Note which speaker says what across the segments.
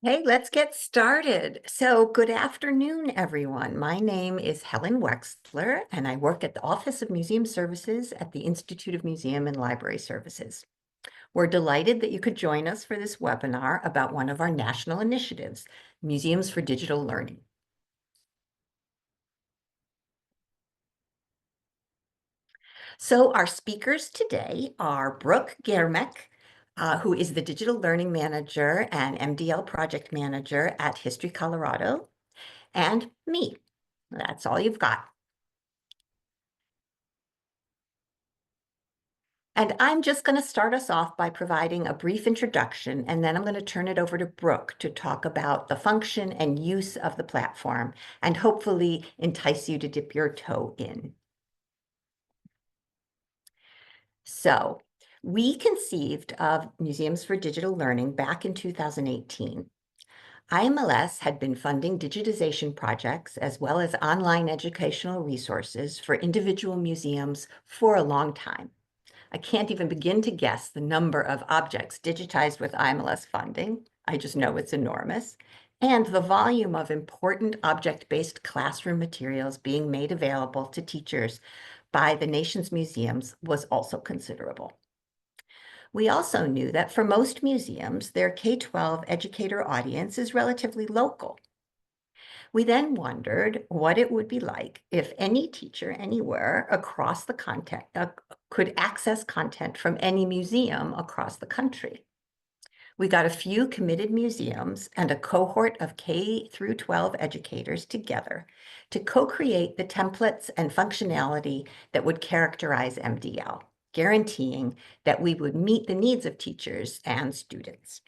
Speaker 1: Hey, let's get started. So, good afternoon, everyone. My name is Helen Wexler, and I work at the Office of Museum Services at the Institute of Museum and Library Services. We're delighted that you could join us for this webinar about one of our national initiatives, Museums for Digital Learning. So, our speakers today are Brooke Germek, who is the Digital Learning Manager and MDL Project Manager at History Colorado, and me. That's all you've got. And I'm just going to start us off by providing a brief introduction, and then I'm going to turn it over to Brooke to talk about the function and use of the platform, and hopefully entice you to dip your toe in. So, we conceived of Museums for Digital Learning back in 2018. IMLS had been funding digitization projects as well as online educational resources for individual museums for a long time. I can't even begin to guess the number of objects digitized with IMLS funding. I just know it's enormous. And the volume of important object-based classroom materials being made available to teachers by the nation's museums was also considerable. We also knew that for most museums, their K-12 educator audience is relatively local. We then wondered what it would be like if any teacher anywhere across the content could access content from any museum across the country. We got a few committed museums and a cohort of K through 12 educators together to co-create the templates and functionality that would characterize MDL, guaranteeing that we would meet the needs of teachers and students.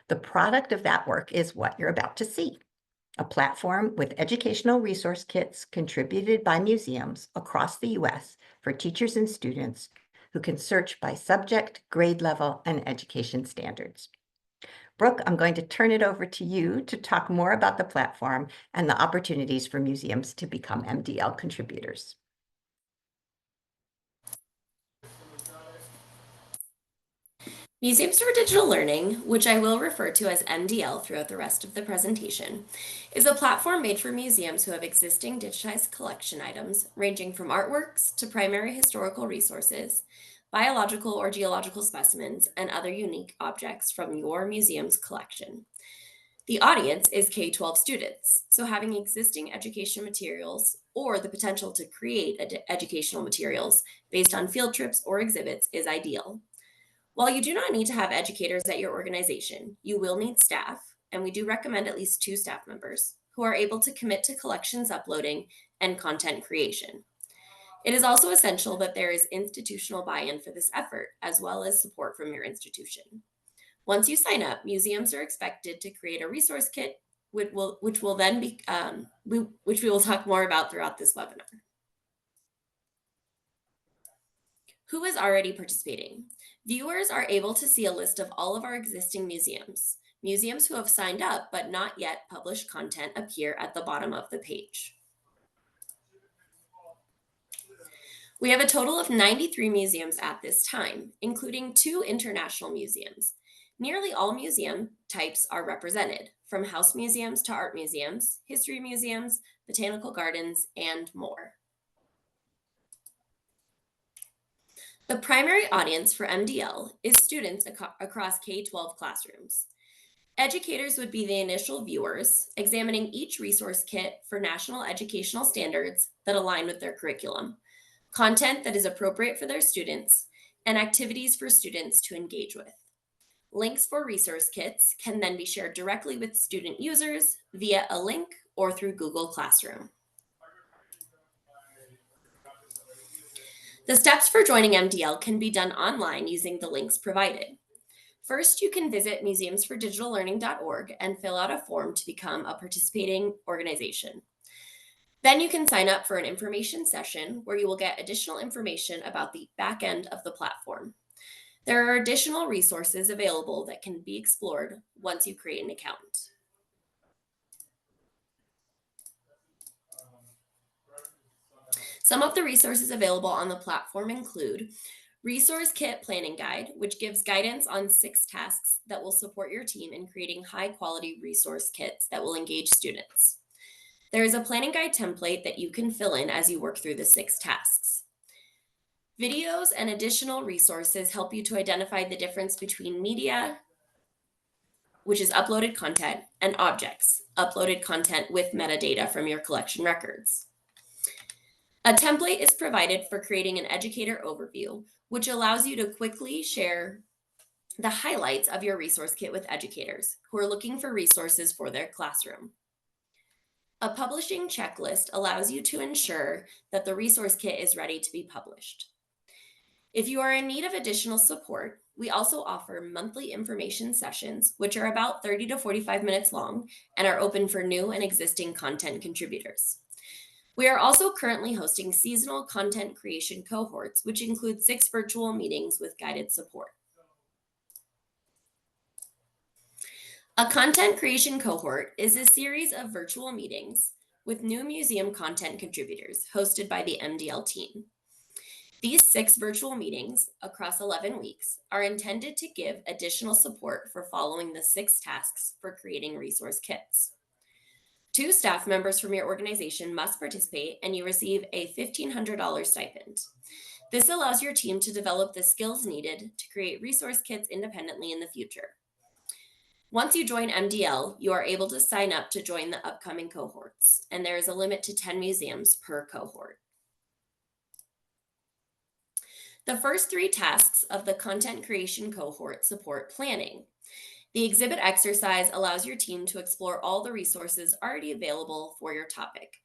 Speaker 1: The product of that work is what you're about to see. A platform with educational resource kits contributed by museums across the U.S. for teachers and students who can search by subject, grade level, and education standards. Brooke, I'm going to turn it over to you to talk more about the platform and the opportunities for museums to become MDL contributors.
Speaker 2: Museums for Digital Learning, which I will refer to as MDL throughout the rest of the presentation, is a platform made for museums who have existing digitized collection items ranging from artworks to primary historical resources, biological or geological specimens, and other unique objects from your museum's collection. The audience is K-12 students, so having existing education materials or the potential to create educational materials based on field trips or exhibits is ideal. While you do not need to have educators at your organization, you will need staff, and we do recommend at least 2 staff members who are able to commit to collections uploading and content creation. It is also essential that there is institutional buy-in for this effort, as well as support from your institution. Once you sign up, museums are expected to create a resource kit, which will then be which we will talk more about throughout this webinar. Who is already participating? Viewers are able to see a list of all of our existing museums. Museums who have signed up but not yet published content appear at the bottom of the page. We have a total of 93 museums at this time, including 2 international museums. Nearly all museum types are represented, from house museums to art museums, history museums, botanical gardens, and more. The primary audience for MDL is students across K-12 classrooms. Educators would be the initial viewers, examining each resource kit for national educational standards that align with their curriculum, content that is appropriate for their students, and activities for students to engage with. Links for resource kits can then be shared directly with student users via a link or through Google Classroom. The steps for joining MDL can be done online using the links provided. First, you can visit museumsfordigitallearning.org and fill out a form to become a participating organization. Then you can sign up for an information session where you will get additional information about the back end of the platform. There are additional resources available that can be explored once you create an account. Some of the resources available on the platform include Resource Kit Planning Guide, which gives guidance on 6 tasks that will support your team in creating high-quality resource kits that will engage students. There is a planning guide template that you can fill in as you work through the 6 tasks. Videos and additional resources help you to identify the difference between media, which is uploaded content, and objects, uploaded content with metadata from your collection records. A template is provided for creating an educator overview, which allows you to quickly share the highlights of your resource kit with educators who are looking for resources for their classroom. A publishing checklist allows you to ensure that the resource kit is ready to be published. If you are in need of additional support, we also offer monthly information sessions, which are about 30 to 45 minutes long and are open for new and existing content contributors. We are also currently hosting seasonal content creation cohorts, which include 6 virtual meetings with guided support. A content creation cohort is a series of virtual meetings with new museum content contributors hosted by the MDL team. These 6 virtual meetings across 11 weeks are intended to give additional support for following the 6 tasks for creating resource kits. 2 staff members from your organization must participate, and you receive a $1,500 stipend. This allows your team to develop the skills needed to create resource kits independently in the future. Once you join MDL, you are able to sign up to join the upcoming cohorts, and there is a limit to 10 museums per cohort. The first 3 tasks of the content creation cohort support planning. The exhibit exercise allows your team to explore all the resources already available for your topic,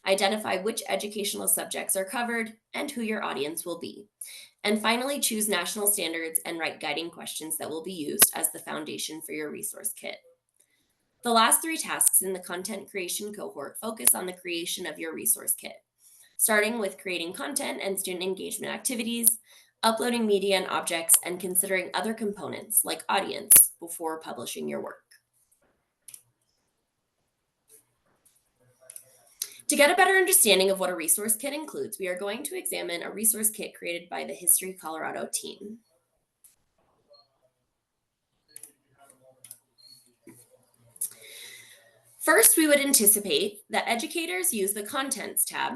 Speaker 2: identify which educational subjects are covered and who your audience will be, and finally choose national standards and write guiding questions that will be used as the foundation for your resource kit. The last 3 tasks in the content creation cohort focus on the creation of your resource kit, starting with creating content and student engagement activities, uploading media and objects, and considering other components like audience before publishing your work. To get a better understanding of what a resource kit includes, we are going to examine a resource kit created by the History Colorado team. First, we would anticipate that educators use the Contents tab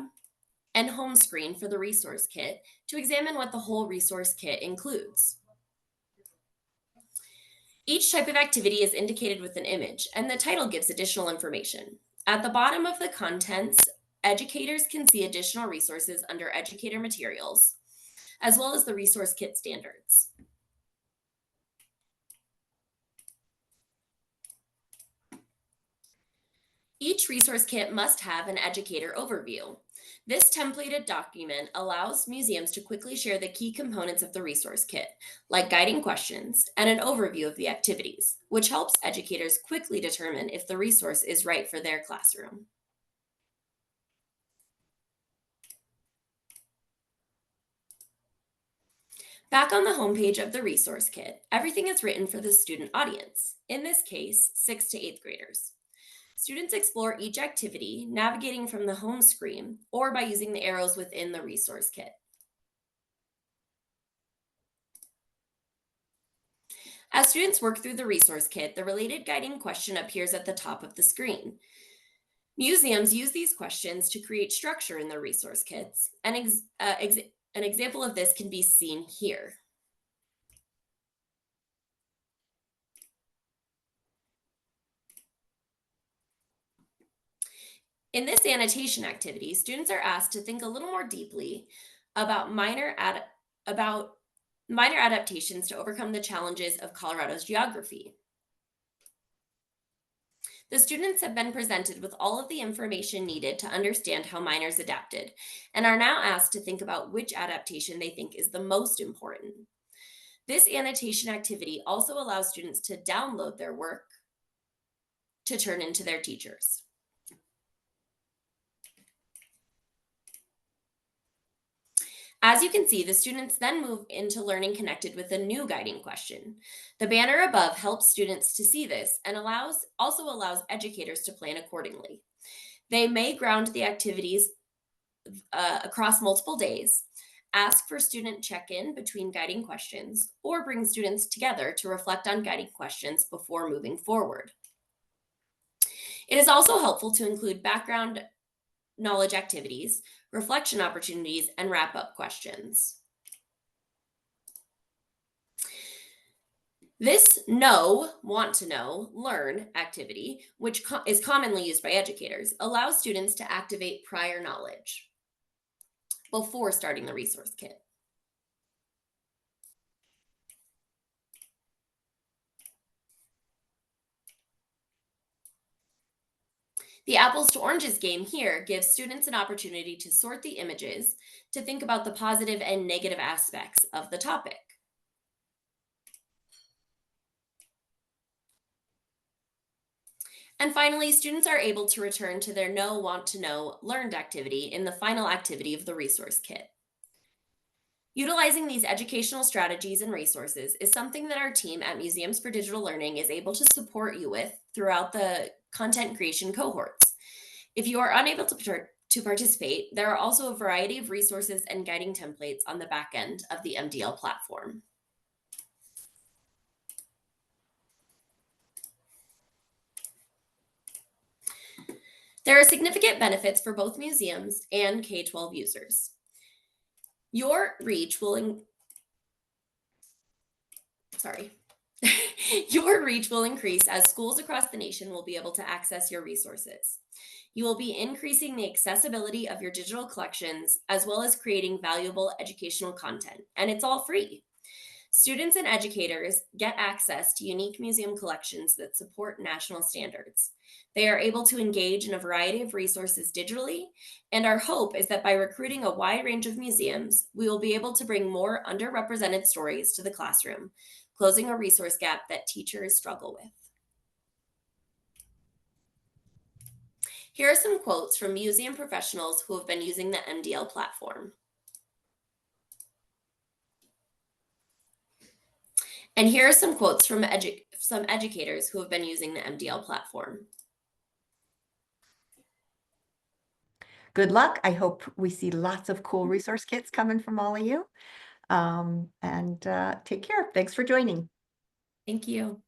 Speaker 2: and home screen for the resource kit to examine what the whole resource kit includes. Each type of activity is indicated with an image, and the title gives additional information. At the bottom of the contents, educators can see additional resources under Educator Materials, as well as the resource kit standards. Each resource kit must have an educator overview. This templated document allows museums to quickly share the key components of the resource kit, like guiding questions and an overview of the activities, which helps educators quickly determine if the resource is right for their classroom. Back on the homepage of the resource kit, everything is written for the student audience, in this case, 6th to 8th graders. Students explore each activity, navigating from the home screen or by using the arrows within the resource kit. As students work through the resource kit, the related guiding question appears at the top of the screen. Museums use these questions to create structure in their resource kits. An example of this can be seen here. In this annotation activity, students are asked to think a little more deeply about minor adaptations to overcome the challenges of Colorado's geography. The students have been presented with all of the information needed to understand how minors adapted and are now asked to think about which adaptation they think is the most important. This annotation activity also allows students to download their work to turn into their teachers. As you can see, the students then move into learning connected with a new guiding question. The banner above helps students to see this and also allows educators to plan accordingly. They may ground the activities across multiple days, ask for student check-in between guiding questions, or bring students together to reflect on guiding questions before moving forward. It is also helpful to include background knowledge activities, reflection opportunities, and wrap-up questions. This know, want to know, learn activity, which is commonly used by educators, allows students to activate prior knowledge before starting the resource kit. The apples to oranges game here gives students an opportunity to sort the images to think about the positive and negative aspects of the topic. And finally, students are able to return to their know, want to know, learned activity in the final activity of the resource kit. Utilizing these educational strategies and resources is something that our team at Museums for Digital Learning is able to support you with throughout the content creation cohorts. If you are unable to participate, there are also a variety of resources and guiding templates on the back end of the MDL platform. There are significant benefits for both museums and K-12 users. Your reach will Your reach will increase as schools across the nation will be able to access your resources. You will be increasing the accessibility of your digital collections as well as creating valuable educational content, and it's all free. Students and educators get access to unique museum collections that support national standards. They are able to engage in a variety of resources digitally, and our hope is that by recruiting a wide range of museums, we will be able to bring more underrepresented stories to the classroom, closing a resource gap that teachers struggle with. Here are some quotes from museum professionals who have been using the MDL platform. And here are some quotes from some educators who have been using the MDL platform.
Speaker 1: Good luck. I hope we see lots of cool resource kits coming from all of you. And take care. Thanks for joining.
Speaker 2: Thank you.